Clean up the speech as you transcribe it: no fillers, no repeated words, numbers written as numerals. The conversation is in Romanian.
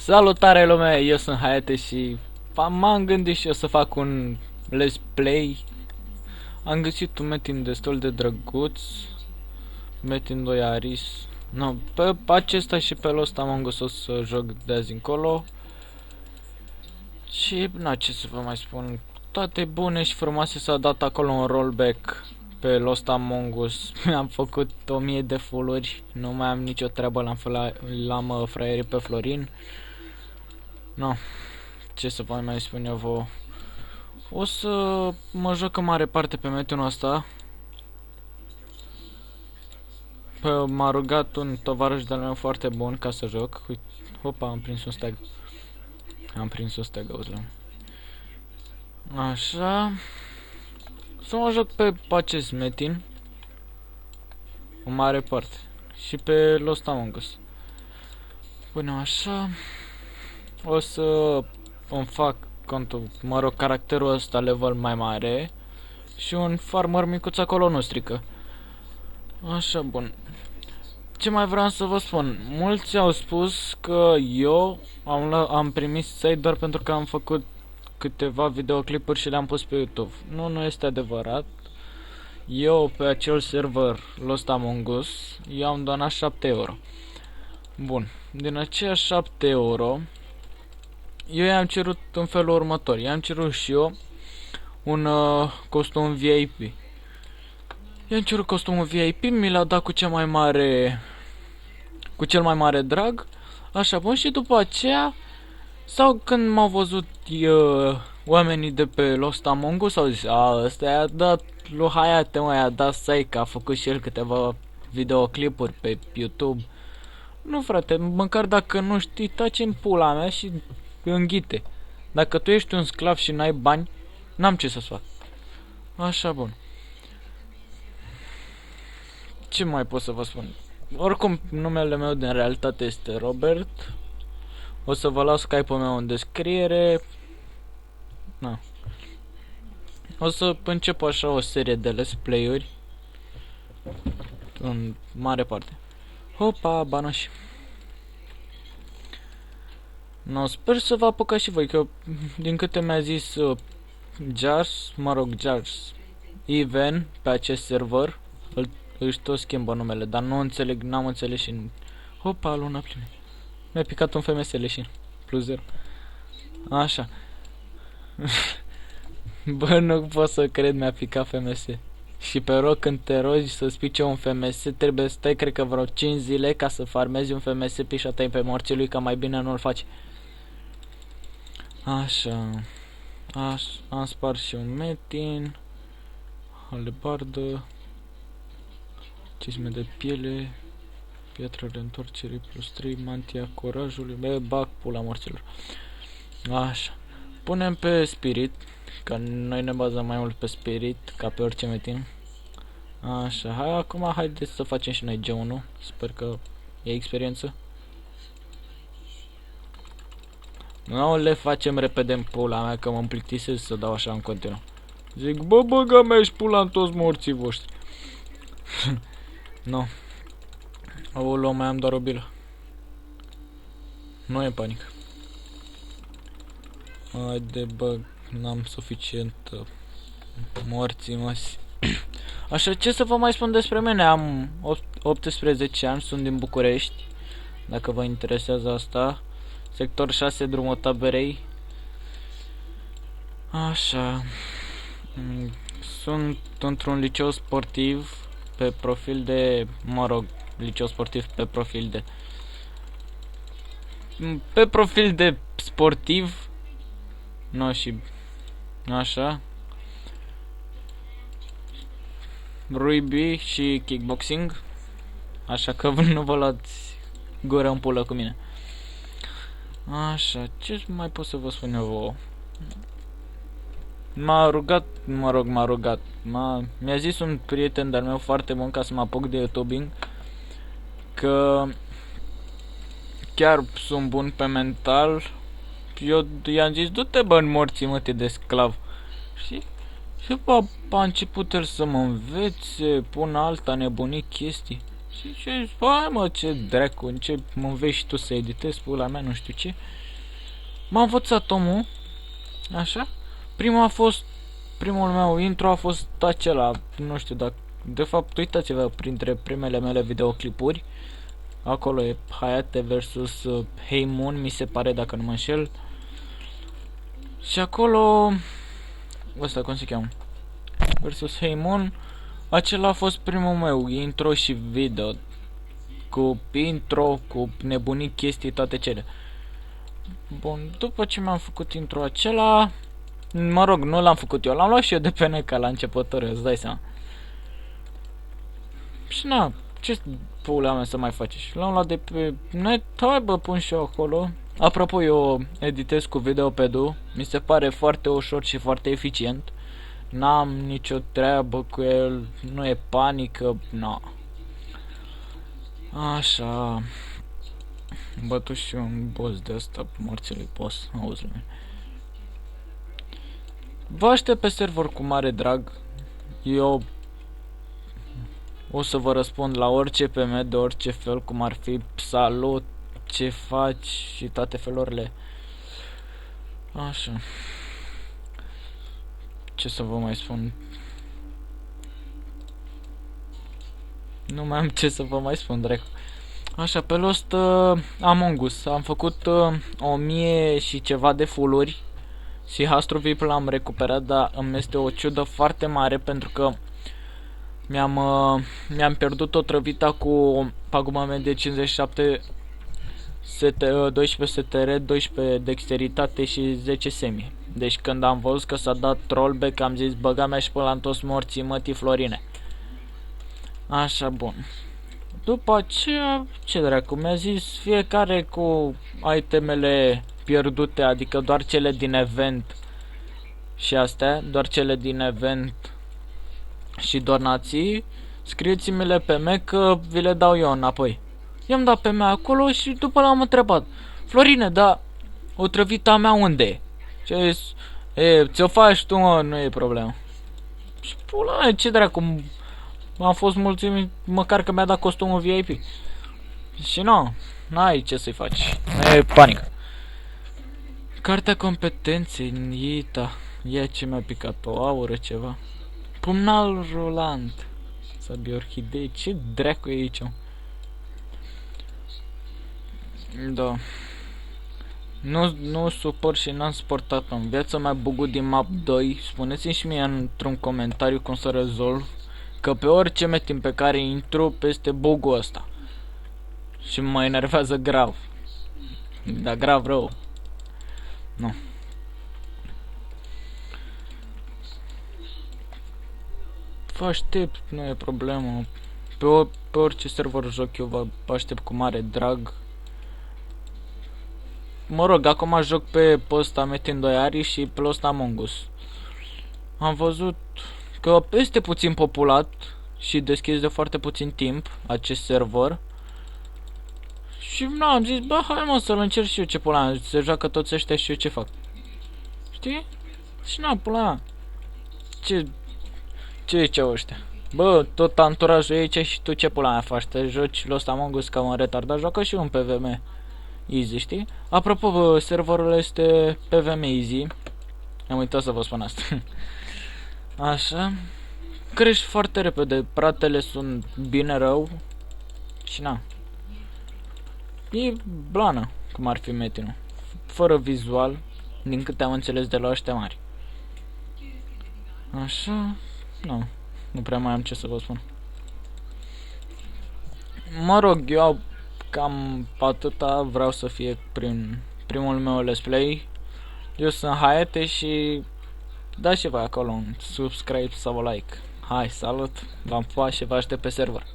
Salutare lume, eu sunt Hayate și m-am gândit și eu să fac un let's play. Am găsit un metin destul de drăguț, metin 2 Aris. No, pe acesta și pe Lost Among Us o să joc de azi încolo. Și, na, ce să vă mai spun, toate bune și frumoase. S-a dat acolo un rollback pe Lost Among Us. Mi-am făcut 1000 de full-uri, nu mai am nicio treabă, l-am fraierit pe Florin. No, ce să vă mai spun eu vouă. O să mă joc în mare parte pe metinul ăsta. M-a rugat un tovarăș de-al meu foarte bun ca să joc. Uite, hopa, am prins un stag. Auzi-l. Așa. Să mă joc pe acest metin în mare parte. Și pe Lost Among Us. Până așa. O să îmi fac contul, mă rog, caracterul ăsta level mai mare. Și un farmer micuț acolo nu strică. Așa, bun. Ce mai vreau să vă spun? Mulți au spus că eu am primit site doar pentru că am făcut câteva videoclipuri și le-am pus pe YouTube. Nu este adevărat. Eu pe acel server Lost Among Us, eu am donat 7 euro. Bun. Din aceia 7 euro, eu i-am cerut în felul următor. I-am cerut și eu un costum VIP. I-am cerut costumul VIP, mi l-a dat cu cel mai mare drag. Așa, bun, și după aceea, sau când m-au văzut oamenii de pe Lost Among Us, au zis, ăsta i-a dat lui Hayate, mă, i-a dat Sai, că a făcut și el câteva videoclipuri pe YouTube. Nu, frate, măcar dacă nu știi, taci în pula mea și înghite. Dacă tu ești un sclav și n-ai bani, n-am ce să-ți fac. Așa, bun. Ce mai pot să vă spun? Oricum, numele meu din realitate este Robert. O să vă las Skype-ul meu în descriere. Na. O să încep așa o serie de let's play-uri în mare parte. Hopa, banoși. No, sper să vă apucați și voi, că din câte mi-a zis Jars, Even, pe acest server, își tot schimbă numele, dar nu înțeleg, n-am înțeles și... Hopa, luna plină. Mi-a picat un FMS leșin, plus 0. Așa. Bă, nu pot să cred, mi-a picat FMS. Și pe rog, când te rogi să-ți pice un FMS, trebuie să stai, cred că vreo 5 zile ca să farmezi un FMS pișatai pe morții lui, că mai bine nu-l faci. Așa. Am spart și un metin. Halebardă. Cizme de piele. Piatra de întoarcere plus 3. Mantia curajului. Bag pula morților. Așa. Punem pe spirit, că noi ne bazăm mai mult pe spirit ca pe orice metin. Așa, acum haideți să facem și noi G1. Sper că e experiență. Nu le facem repede în pula mea, că mă plictisesc să dau așa în continuu. Zic, bă, băga mea și pula în toți morții voștri. Nu. Aoleu, mai am doar o bilă. Nu e panică. Haide, bă, n-am suficient morții, măsi. Așa, ce să vă mai spun despre mine? Am 18 ani, sunt din București, dacă vă interesează asta. Sector 6, drumul Taberei. Așa. Sunt într-un liceu sportiv pe profil de... Mă rog, liceu sportiv pe profil de... Pe profil de sportiv. Nu, și... Așa. Rugby și kickboxing. Așa că nu vă luați gură în pulă cu mine. Așa, ce mai pot să vă spun eu vouă? Mi-a zis un prieten de-al meu foarte bun ca să mă apuc de YouTubing, că chiar sunt bun pe mental. Eu i-am zis, du-te, bă, în morții mătii de sclav. Și după a început el să mă învețe, pun alta nebunii chestii. Și ce, hai mă, ce dracu, încep, mă înveți și tu să editezi, pula mea, nu știu ce. M-a învățat omul, așa. Primul meu intro a fost acela, nu știu dacă, de fapt, uitați-vă printre primele mele videoclipuri. Acolo e Hayate versus Hey Moon, mi se pare, dacă nu mă înșel. Și acolo, ăsta cum se cheamă? Versus Hey Moon. Acela a fost primul meu intro și video. Cu intro, cu nebunii, chestii, toate cele. Bun, după ce mi-am făcut intro acela, mă rog, nu l-am făcut eu, l-am luat și eu de pe NK la începător, îți dai seama. Și na, ce pula mea să mai faci? L-am luat de pe net, hai bă, pun și eu acolo. Apropo, eu editez cu Videopedu, mi se pare foarte ușor și foarte eficient. N-am nicio treabă cu el, nu e panică, na. Așa. Bătu și un boss de asta, morții lui boss, auzi lumea. Vă aștept pe server cu mare drag. Eu o să vă răspund la orice PM de orice fel, cum ar fi salut, ce faci și toate felurile. Așa. Ce să vă mai spun? Nu mai am ce să vă mai spun, dracu. Așa, pe Lost Among Us am făcut 1000 și ceva de fulluri. Și Hastru VIP l-am recuperat, dar îmi este o ciudă foarte mare pentru că mi-am pierdut o trăvita cu paguma mea de 57 12 STR, 12 dexteritate și 10 semi. Deci când am văzut că s-a dat trollback, am zis băga mea și până la toți morții mătii Florine. Așa, bun. După aceea, ce dracu, mi-a zis fiecare cu itemele pierdute, adică doar cele din event și astea, doar cele din event și donații, scrieți-mi-le pe me că vi le dau eu înapoi. I-am dat pe mea acolo și după l-am întrebat: Florine, da, o trăvita mea unde e? Ți-o faci tu, mă, nu e problemă. Și pula, ce dracu, am fost mulțumit măcar că mi-a dat costumul VIP. Și nu, n-ai ce să-i faci, e panică. Cartea competenței, Ita, ia ce mi-a picat, o aură ceva. Pumnal rulant. Sabi orhidei, ce dracu e aici? Da. Nu suport și n-am sportat în viața mea bugul din map 2. Spuneți-mi și mie într-un comentariu cum să rezolv, că pe orice metin pe care intru peste bugul ăsta. Și mă enervează grav. Da, grav rău. Nu. Vă aștept, nu e problemă. Pe orice server joc eu vă aștept cu mare drag. Mă rog, acum joc pe ăsta Metin 2 Ari și pe ăsta Among Us. Am văzut că este puțin populat și deschis de foarte puțin timp acest server. Și am zis, bă, hai mă să-l încerc și eu, ce pula mea, se joacă toți ăștia și eu ce fac. Știi? Și pula mea. Ce ziceau ăștia? Bă, tot anturajul e aici și tu ce pula mea faci? Te joci Lost Among Us ca un retardat, joacă și un PVM Easy, știi? Apropo, bă, serverul este PVM Easy. Am uitat să vă spun asta. Așa. Crești foarte repede, pratele sunt bine rău. Și e blană, cum ar fi metinul. Fără vizual, din câte am înțeles de la ăștia mari. Așa. Nu prea mai am ce să vă spun. Mă rog, eu cam atâta vreau să fie primul meu let's play. Eu sunt Hayate și dați și voi acolo un subscribe sau like. Hai, salut, v-am pupat și vă aștept pe server.